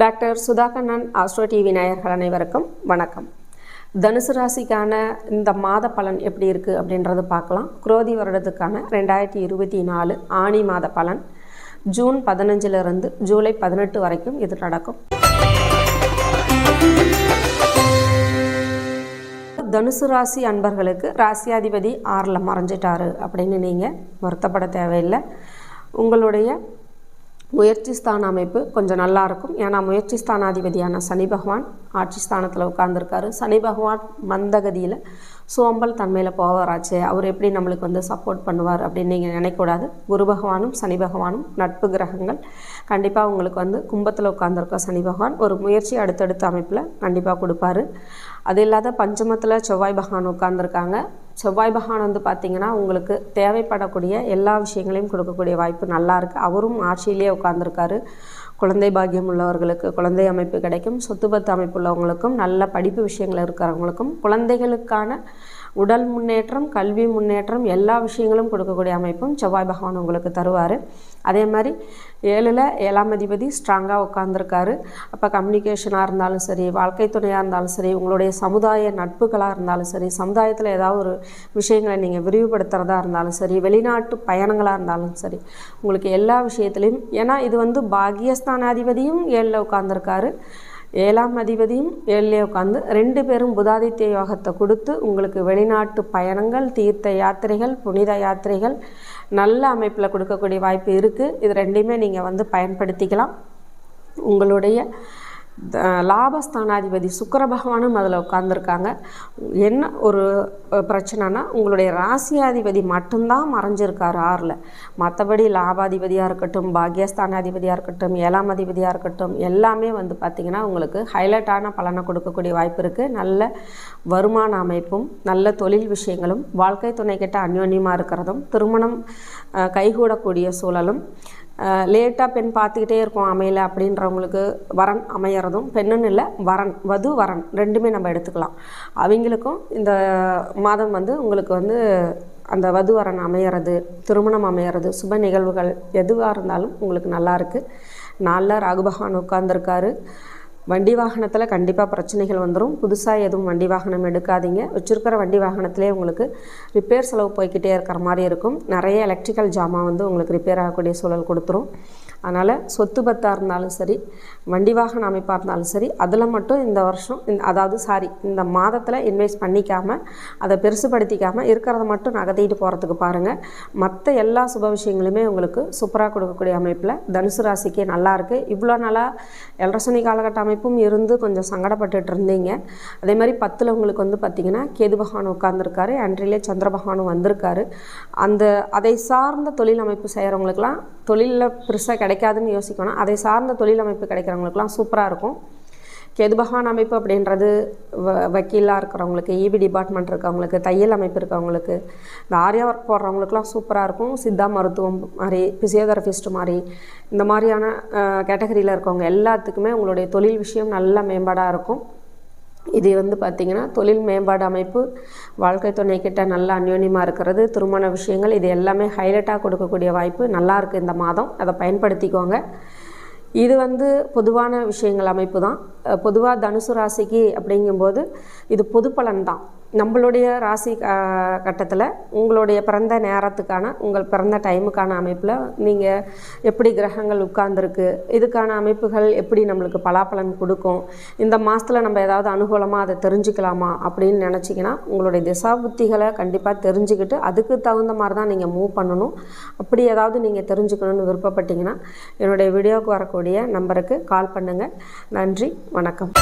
Doctor சுதாகண்ணன் astro TV நேயர்கள் அனைவருக்கும் வணக்கம். தனுசு ராசிக்கான இந்த மாத பலன் எப்படி இருக்குது அப்படின்றது பார்க்கலாம். குரோதி வருடத்துக்கான 2024 ஆணி மாத பலன் ஜூன் 15 ஜூலை 18 வரைக்கும் இது நடக்கும். தனுசு ராசி அன்பர்களுக்கு ராசியாதிபதி 6ல் மறைஞ்சிட்டாரு அப்படின்னு நீங்கள் வருத்தப்பட தேவையில்லை. உங்களுடைய முயற்சி ஸ்தான அமைப்பு கொஞ்சம் நல்லாயிருக்கும். ஏன்னா முயற்சி ஸ்தானாதிபதியான சனி பகவான் ஆட்சி ஸ்தானத்தில் உட்கார்ந்துருக்காரு. சனி பகவான் மந்தகதியில் சோம்பல் தன்மையில் போவாராச்சு, அவர் எப்படி நம்மளுக்கு சப்போர்ட் பண்ணுவார் அப்படின்னு நீங்கள் நினைக்கக்கூடாது. குரு பகவானும் சனி பகவானும் நட்பு கிரகங்கள். கண்டிப்பாக உங்களுக்கு கும்பத்தில் உட்கார்ந்துருக்க சனி பகவான் ஒரு முயற்சி அடுத்தடுத்த அமைப்பில் கண்டிப்பாக கொடுப்பாரு. அது இல்லாத பஞ்சமத்தில் செவ்வாய் பகவான் உட்கார்ந்துருக்காங்க. செவ்வாய் பகவான் பார்த்திங்கன்னா உங்களுக்கு தேவைப்படக்கூடிய எல்லா விஷயங்களையும் கொடுக்கக்கூடிய வாய்ப்பு நல்லா இருக்குது. அவரும் ஆட்சியிலே உட்கார்ந்துருக்காரு. குழந்தை பாக்கியம் உள்ளவர்களுக்கு குழந்தை அமைப்பு கிடைக்கும். சொத்து பத்து அமைப்பு உள்ளவங்களுக்கும் நல்ல படிப்பு விஷயங்கள் இருக்கிறவங்களுக்கும் குழந்தைகளுக்கான உடல் முன்னேற்றம், கல்வி முன்னேற்றம், எல்லா விஷயங்களும் கொடுக்கக்கூடிய அமைப்பும் செவ்வாய் பகவான் உங்களுக்கு தருவார். அதே மாதிரி 7ஆம் அதிபதி ஸ்ட்ராங்காக உட்கார்ந்துருக்காரு. அப்போ கம்யூனிகேஷனாக இருந்தாலும் சரி, வாழ்க்கை துணையாக இருந்தாலும் சரி, உங்களுடைய சமுதாய நட்புகளாக இருந்தாலும் சரி, சமுதாயத்தில் ஏதாவது ஒரு விஷயங்களை நீங்கள் விரிவுபடுத்துகிறதா இருந்தாலும் சரி, வெளிநாட்டு பயணங்களாக இருந்தாலும் சரி, உங்களுக்கு எல்லா விஷயத்துலையும், ஏன்னா இது பாகியஸ்தானாதிபதியும் 7ல் உட்கார்ந்துருக்காரு, 7ஆம் அதிபதியும் 7லே உட்காந்து 2 பேரும் புதாதித்ய யோகத்தை கொடுத்து உங்களுக்கு வெளிநாட்டு பயணங்கள், தீர்த்த யாத்திரைகள், புனித யாத்திரைகள் நல்ல அமைப்பில் கொடுக்கக்கூடிய வாய்ப்பு இருக்குது. இது ரெண்டையுமே நீங்கள் பயன்படுத்திக்கலாம். உங்களுடைய லாபஸ்தானாதிபதி சுக்கிர பகவானும் அதில் உட்கார்ந்துருக்காங்க. என்ன ஒரு பிரச்சனைனா, உங்களுடைய ராசியாதிபதி மட்டும்தான் மறைஞ்சிருக்காரு 6ல். மற்றபடி லாபாதிபதியாக இருக்கட்டும், பாக்யஸ்தானாதிபதியாக இருக்கட்டும், 7ஆம் அதிபதியாக இருக்கட்டும், எல்லாமே பார்த்திங்கன்னா உங்களுக்கு ஹைலைட்டான பலனை கொடுக்கக்கூடிய வாய்ப்பு இருக்குது. நல்ல வருமான அமைப்பும், நல்ல தொழில் விஷயங்களும், வாழ்க்கை துணை கிட்ட அந்யோன்யமாக இருக்கிறதும், திருமணம் கைகூடக்கூடிய சூழலும், லேட்டாக பெண் பார்த்துக்கிட்டே இருக்கோம் அமையலை அப்படின்றவங்களுக்கு வரன் அமையறதும், பெண்ணுன்னு இல்லை வரன், வது வரன் ரெண்டுமே நம்ம எடுத்துக்கலாம். அவங்களுக்கும் இந்த மாதம் உங்களுக்கு அந்த வது வரன் அமையறது, திருமணம் அமையறது, சுப நிகழ்வுகள் எதுவாக இருந்தாலும் உங்களுக்கு நல்லா இருக்குது. 4ல் ராகு பகவான் உட்கார்ந்துருக்காரு. வண்டி வாகனத்தில் கண்டிப்பாக பிரச்சனைகள் வந்துடும். புதுசாக எதுவும் வண்டி வாகனம் எடுக்காதீங்க. வச்சுருக்கிற வண்டி வாகனத்திலே உங்களுக்கு ரிப்பேர் செலவு போய்கிட்டே இருக்கிற மாதிரி இருக்கும். நிறைய எலக்ட்ரிக்கல் ஜாமான் உங்களுக்கு ரிப்பேர் ஆகக்கூடிய சூழல் கொடுத்துரும். அதனால் சொத்து பத்தாக இருந்தாலும் சரி, வண்டி வாகன அமைப்பாக இருந்தாலும் சரி, அதில் மட்டும் இந்த வருஷம் இந்த மாதத்தில் இன்வெஸ்ட் பண்ணிக்காமல், அதை பெருசுபடுத்திக்காமல் இருக்கிறத மட்டும் நகர்த்திட்டு போகிறதுக்கு பாருங்கள். மற்ற எல்லா சுப விஷயங்களுமே உங்களுக்கு சூப்பராக கொடுக்கக்கூடிய அமைப்பில் தனுசு ராசிக்கே நல்லாயிருக்கு. இவ்வளோ நாளாக 7 சனி காலகட்ட அமைப்பும் இருந்து கொஞ்சம் சங்கடப்பட்டுட்டு இருந்தீங்க. அதே மாதிரி 10ல் உங்களுக்கு பார்த்திங்கன்னா கேது பகவான் உட்கார்ந்துருக்காரு. அன்றிலே சந்திர பகவானும் வந்திருக்காரு. அதை சார்ந்த தொழில் அமைப்பு செய்கிறவங்களுக்கெல்லாம் தொழிலில் பெருசாக கிடைக்காதுன்னு யோசிக்கணும். அதை சார்ந்த தொழில் அமைப்பு கிடைக்கிறவங்களுக்குலாம் சூப்பராக இருக்கும். கேது பகவான் அமைப்பு அப்படின்றது வக்கீலாக இருக்கிறவங்களுக்கு, இபி டிபார்ட்மெண்ட் இருக்கவங்களுக்கு, தையல் அமைப்பு இருக்கவங்களுக்கு, இந்த ஆரியா ஒர்க் போடுறவங்களுக்குலாம் சூப்பராக இருக்கும். சித்தா மருத்துவம் மாதிரி, பிசியோதெரபிஸ்ட் மாதிரி, இந்த மாதிரியான கேட்டகரியில் இருக்கவங்க எல்லாத்துக்குமே உங்களுடைய தொழில் விஷயம் நல்ல மேம்பாடாக இருக்கும். இது பார்த்திங்கன்னா தொழில் மேம்பாடு அமைப்பு, வாழ்க்கை துணை கிட்ட நல்ல அந்யோன்யமாக இருக்கிறது, திருமண விஷயங்கள், இது எல்லாமே ஹைலைட்டாக கொடுக்கக்கூடிய வாய்ப்பு நல்லா இருக்குது இந்த மாதம். அதை பயன்படுத்திக்கோங்க. இது பொதுவான விஷயங்கள் அமைப்பு தான். பொதுவாக தனுசு ராசிக்கு அப்படிங்கும்போது இது பொது பலன் தான். நம்மளுடைய ராசி கட்டத்தில் உங்களுடைய பிறந்த நேரத்துக்கான, உங்கள் பிறந்த டைமுக்கான அமைப்பில் நீங்கள் எப்படி கிரகங்கள் உட்கார்ந்துருக்கு, இதுக்கான அமைப்புகள் எப்படி நம்மளுக்கு பலாப்பலன் கொடுக்கும், இந்த மாதத்தில் நம்ம ஏதாவது அனுகூலமாக அதை தெரிஞ்சுக்கலாமா அப்படின்னு நினச்சிங்கன்னா உங்களுடைய திசா புத்திகளை கண்டிப்பாக தெரிஞ்சுக்கிட்டு அதுக்கு தகுந்த மாதிரி தான் நீங்கள் மூவ் பண்ணணும். அப்படி ஏதாவது நீங்கள் தெரிஞ்சுக்கணுன்னு விருப்பப்பட்டீங்கன்னா என்னுடைய வீடியோவுக்கு வரக்கூடிய நம்பருக்கு கால் பண்ணுங்கள். நன்றி, வணக்கம்.